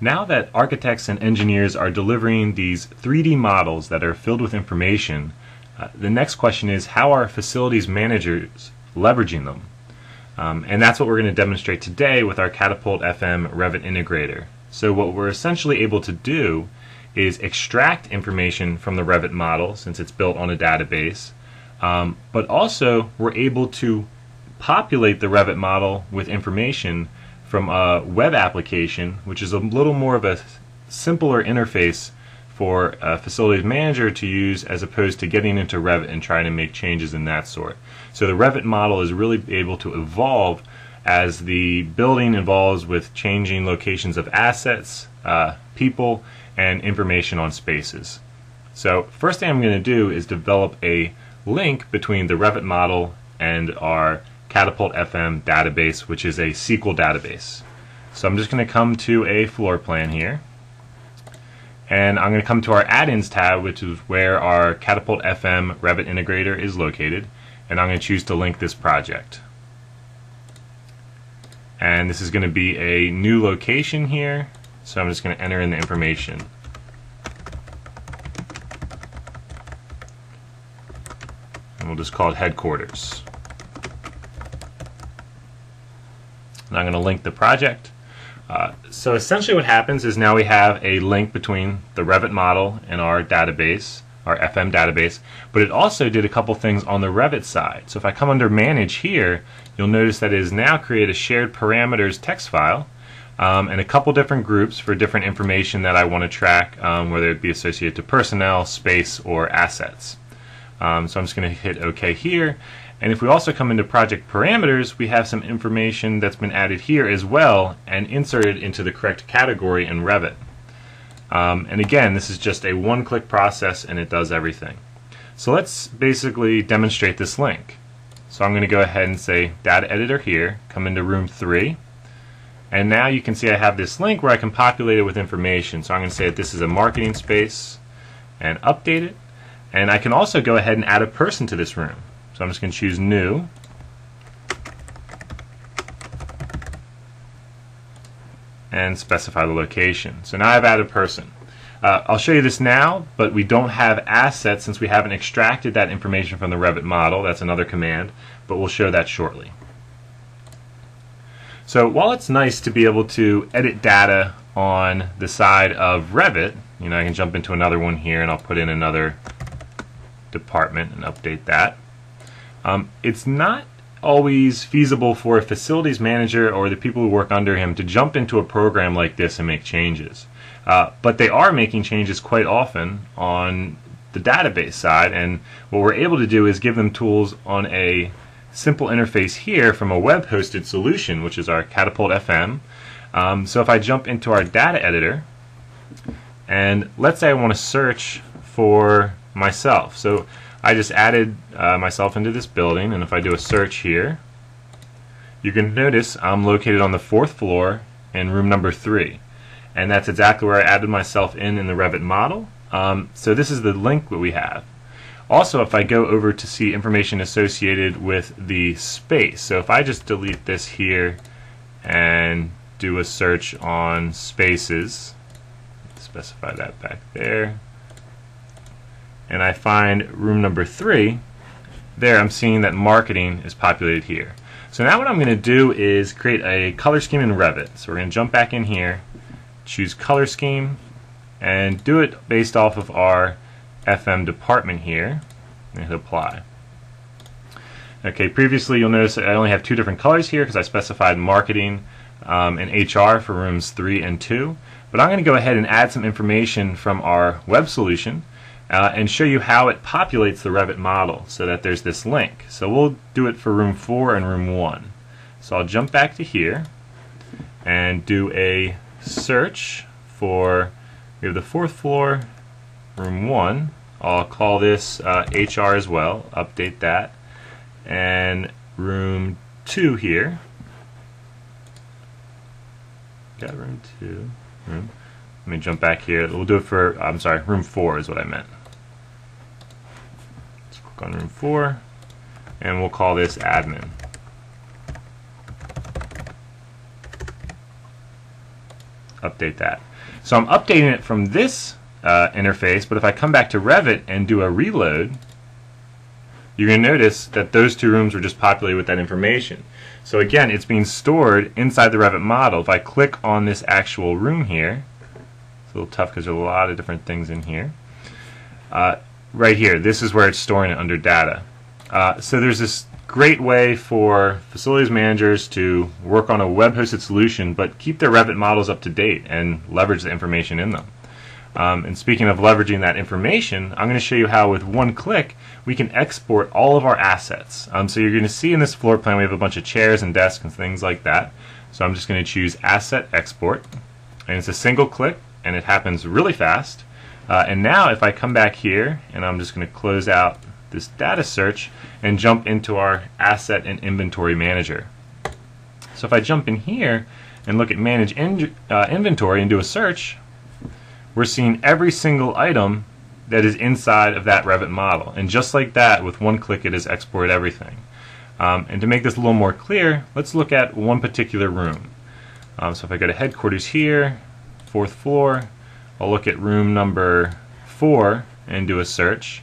Now that architects and engineers are delivering these 3D models that are filled with information, the next question is, how are facilities managers leveraging them? And that's what we're going to demonstrate today with our CADapultFM Revit Integrator. So what we're essentially able to do is extract information from the Revit model, since it's built on a database, but also we're able to populate the Revit model with information from a web application, which is a little more of a simpler interface for a facilities manager to use, as opposed to getting into Revit and trying to make changes in that sort. So the Revit model is really able to evolve as the building evolves with changing locations of assets, people, and information on spaces. So first thing I'm going to do is develop a link between the Revit model and our CADapultFM database, which is a SQL database. So I'm just going to come to a floor plan here, and I'm going to come to our add-ins tab, which is where our CADapultFM Revit Integrator is located, and I'm going to choose to link this project. And this is going to be a new location here, so I'm just going to enter in the information. And we'll just call it headquarters. And I'm going to link the project. So essentially what happens is now we have a link between the Revit model and our database, our FM database, but it also did a couple things on the Revit side. So if I come under Manage here, you'll notice that it has now created a shared parameters text file and a couple different groups for different information that I want to track, whether it be associated to personnel, space, or assets. So I'm just going to hit OK here. And if we also come into project parameters, we have some information that's been added here as well and inserted into the correct category in Revit. And again, this is just a one-click process and it does everything. So let's basically demonstrate this link. So I'm going to go ahead and say Data Editor here, come into Room 3, and now you can see I have this link where I can populate it with information. So I'm going to say that this is a marketing space and update it. And I can also go ahead and add a person to this room. So I'm just going to choose New, and specify the location. So now I've added a person. I'll show you this now, but we don't have assets since we haven't extracted that information from the Revit model. That's another command, but we'll show that shortly. So while it's nice to be able to edit data on the side of Revit, you know, I can jump into another one here and I'll put in another department and update that. It's not always feasible for a facilities manager or the people who work under him to jump into a program like this and make changes. But they are making changes quite often on the database side, and what we're able to do is give them tools on a simple interface here from a web-hosted solution, which is our CADapultFM. So if I jump into our data editor, and let's say I want to search for myself. So I just added myself into this building, and if I do a search here, you can notice I'm located on the 4th floor in room number 3, and that's exactly where I added myself in the Revit model. So this is the link that we have. Also, if I go over to see information associated with the space, so if I just delete this here and do a search on spaces, specify that back there, and I find room number 3, there I'm seeing that marketing is populated here. So now what I'm going to do is create a color scheme in Revit. So we're going to jump back in here, choose color scheme, and do it based off of our FM department here, and hit apply. Okay, previously you'll notice that I only have 2 different colors here because I specified marketing and HR for rooms 3 and 2. But I'm going to go ahead and add some information from our web solution and show you how it populates the Revit model so that there's this link. So we'll do it for room 4 and room 1. So I'll jump back to here and do a search for, we have the 4th floor, room 1. I'll call this HR as well, update that, and room 2 here. Got room 2. Let me jump back here. We'll do it for, I'm sorry, room 4 is what I meant. Let's click on room 4, and we'll call this admin. update that. So I'm updating it from this interface, but if I come back to Revit and do a reload, you're going to notice that those two rooms were just populated with that information. So again, it's being stored inside the Revit model. If I click on this actual room here, it's a little tough because there's a lot of different things in here. Right here, this is where it's storing it under data. So there's this great way for facilities managers to work on a web-hosted solution but keep their Revit models up to date and leverage the information in them. And speaking of leveraging that information, I'm going to show you how with one click we can export all of our assets. So you're going to see in this floor plan we have a bunch of chairs and desks and things like that. So I'm just going to choose Asset Export, and it's a single click and it happens really fast. And now if I come back here and I'm just going to close out this data search and jump into our Asset and Inventory Manager. So if I jump in here and look at Manage Inventory and do a search, we're seeing every single item that is inside of that Revit model. And just like that, with one click it has exported everything. And to make this a little more clear, let's look at one particular room. So if I go to Headquarters here, 4th floor, I'll look at room number 4 and do a search.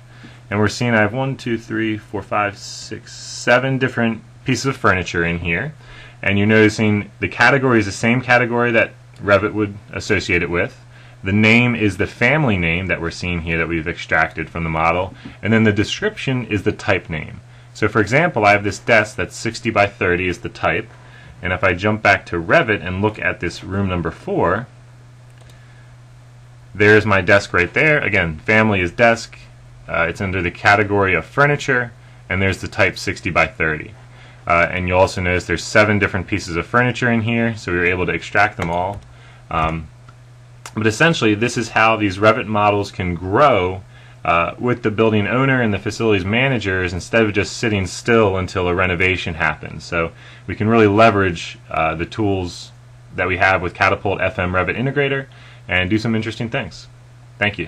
And we're seeing I have 1, 2, 3, 4, 5, 6, 7 different pieces of furniture in here. And you're noticing the category is the same category that Revit would associate it with. The name is the family name that we're seeing here that we've extracted from the model. And then the description is the type name. So for example, I have this desk that's 60 by 30 is the type. And if I jump back to Revit and look at this room number 4, there's my desk right there. Again, family is desk. It's under the category of furniture, and there's the type 60 by 30. And you'll also notice there's 7 different pieces of furniture in here, so we were able to extract them all. But essentially, this is how these Revit models can grow with the building owner and the facilities managers instead of just sitting still until a renovation happens. So we can really leverage the tools that we have with CADapultFM Revit Integrator and do some interesting things. Thank you.